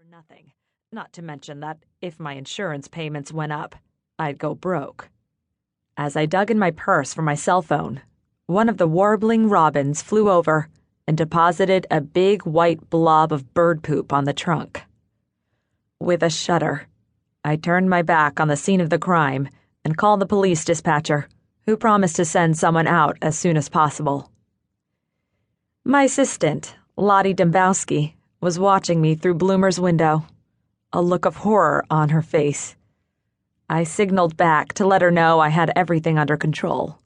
nothing, not to mention that if my insurance payments went up, I'd go broke. As I dug in my purse for my cell phone, one of the warbling robins flew over and deposited a big white blob of bird poop on the trunk. With a shudder, I turned my back on the scene of the crime and called the police dispatcher, who promised to send someone out as soon as possible. My assistant, Lottie Dembowski, was watching me through Bloomer's window, a look of horror on her face. I signaled back to let her know I had everything under control.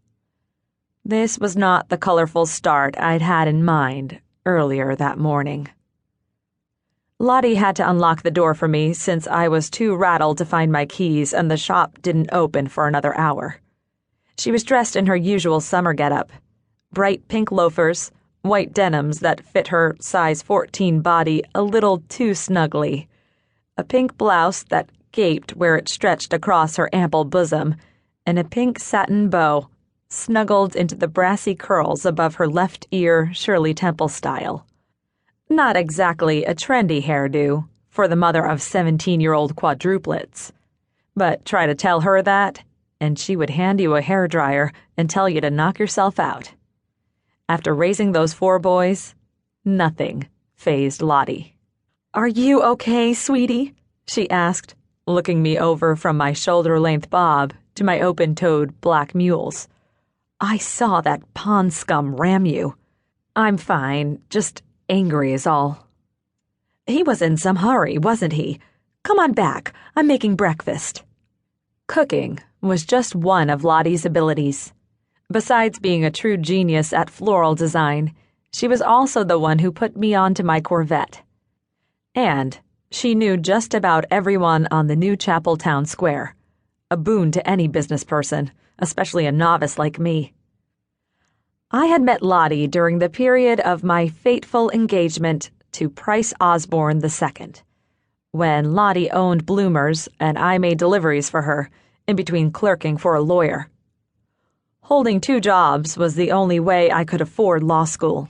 This was not the colorful start I'd had in mind earlier that morning. Lottie had to unlock the door for me since I was too rattled to find my keys and the shop didn't open for another hour. She was dressed in her usual summer getup: bright pink loafers, white denims that fit her size 14 body a little too snugly, a pink blouse that gaped where it stretched across her ample bosom, and a pink satin bow snuggled into the brassy curls above her left ear Shirley Temple style. Not exactly a trendy hairdo for the mother of 17-year-old quadruplets, but try to tell her that, and she would hand you a hairdryer and tell you to knock yourself out. After raising those 4 boys, nothing fazed Lottie. "Are you okay, sweetie?" she asked, looking me over from my shoulder-length bob to my open-toed black mules. "I saw that pond scum ram you." "I'm fine, just angry is all." "He was in some hurry, wasn't he? Come on back, I'm making breakfast." Cooking was just one of Lottie's abilities. Besides being a true genius at floral design, she was also the one who put me onto my Corvette. And she knew just about everyone on the New Chapel Town Square, a boon to any business person, especially a novice like me. I had met Lottie during the period of my fateful engagement to Price Osborne II, when Lottie owned Bloomers and I made deliveries for her, in between clerking for a lawyer. Holding 2 jobs was the only way I could afford law school.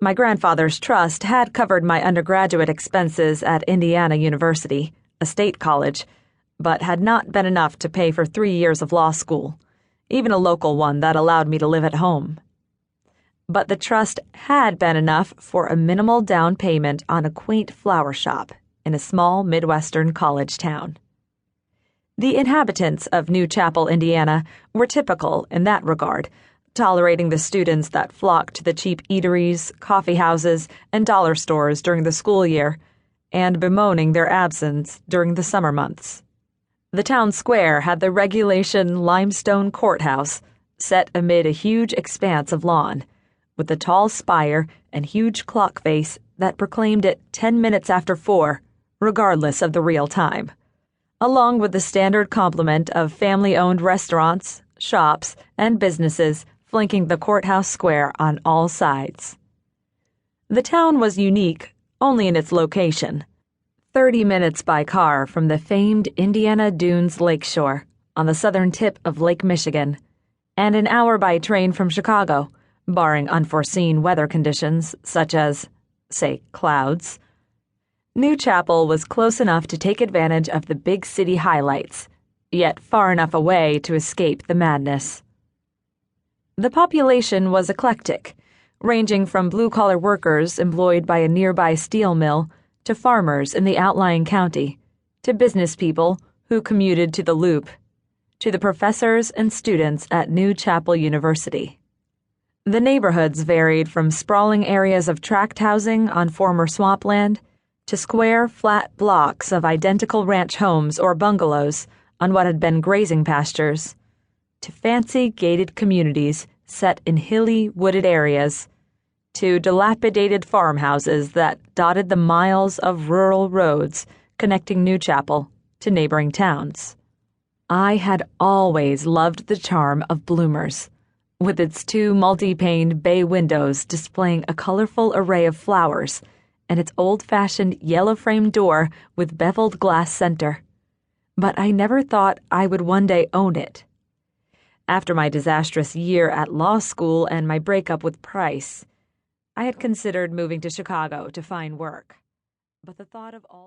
My grandfather's trust had covered my undergraduate expenses at Indiana University, a state college, but had not been enough to pay for 3 years of law school, even a local one that allowed me to live at home. But the trust had been enough for a minimal down payment on a quaint flower shop in a small Midwestern college town. The inhabitants of New Chapel, Indiana, were typical in that regard, tolerating the students that flocked to the cheap eateries, coffee houses, and dollar stores during the school year, and bemoaning their absence during the summer months. The town square had the regulation limestone courthouse set amid a huge expanse of lawn, with a tall spire and huge clock face that proclaimed it 10 minutes after 4, regardless of the real time, along with the standard complement of family-owned restaurants, shops, and businesses flanking the courthouse square on all sides. The town was unique only in its location, 30 minutes by car from the famed Indiana Dunes lakeshore on the southern tip of Lake Michigan, and an hour by train from Chicago, barring unforeseen weather conditions such as, say, clouds. New Chapel was close enough to take advantage of the big city highlights, yet far enough away to escape the madness. The population was eclectic, ranging from blue-collar workers employed by a nearby steel mill to farmers in the outlying county, to business people who commuted to the Loop, to the professors and students at New Chapel University. The neighborhoods varied from sprawling areas of tract housing on former swampland to square, flat blocks of identical ranch homes or bungalows on what had been grazing pastures, to fancy gated communities set in hilly, wooded areas, to dilapidated farmhouses that dotted the miles of rural roads connecting New Chapel to neighboring towns. I had always loved the charm of Bloomers, with its 2 multi-paned bay windows displaying a colorful array of flowers and its old-fashioned yellow-framed door with beveled glass center. But I never thought I would one day own it. After my disastrous year at law school and my breakup with Price, I had considered moving to Chicago to find work. But the thought of all